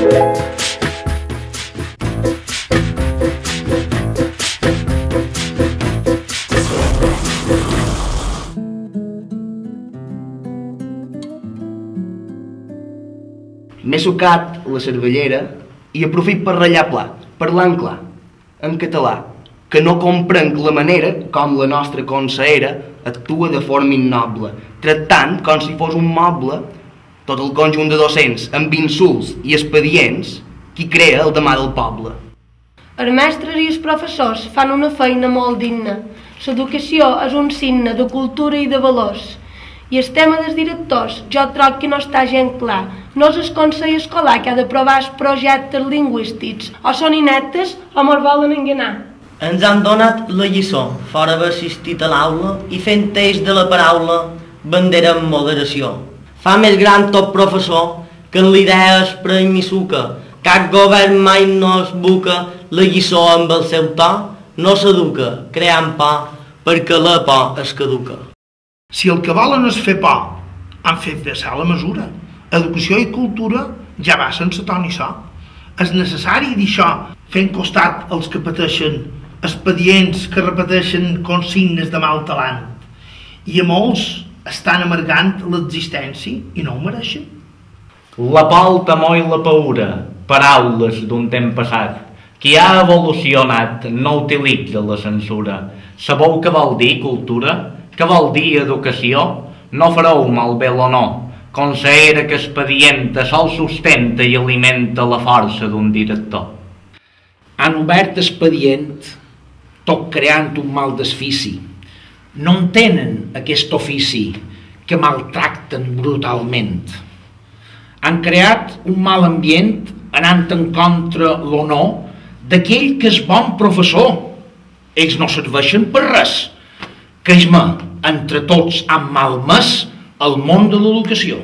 M'he sucat la cervellera i aprofit per ratllar pla, parlant clar, en català, que no comprenc la manera com la nostra consellera actua de forma innoble, tractant com si fos un moble tot el conjunt de docents amb insults i expedients qui crea el demà del poble. Els mestres i els professors fan una feina molt digna. L'educació és un signe de cultura i de valors. I el tema dels directors jo trobo que no està gens clar. No és el Consell Escolar que ha d'aprovar els projectes lingüístics. O són ineptes o ens volen enganar. Ens han donat la lliçó, fora haver assistit a l'aula i fent eix de la paraula bandera amb moderació. Fa més gran tot professor que en l'idea es premi suca. Cap govern mai no es buca la lliçó amb el seu to, no s'educa creant por perquè la por es caduca. Si el que volen és fer por, han fet vessar la mesura. Educació i cultura ja va sense to ni so. És necessari dir això, fent costat als que pateixen expedients que repeteixen consignes de mal talant. I a molts estan amargant l'existència i no ho mereixen. La por, el temor i la paura, paraules d'un temps passat. Qui ha evolucionat no utilitza la censura. Sabeu què vol dir cultura? Què vol dir educació? No fareu malbé l'honor. Consellera que expedienta sol sustenta i alimenta la força d'un director. Han obert expedient, tot creant un mal desfici. No entenen aquest ofici que maltracten brutalment. Han creat un mal ambient anant en contra l'honor d'aquell que és bon professor. Ells no serveixen per res. Que entre tots han malmès el món de l'educació.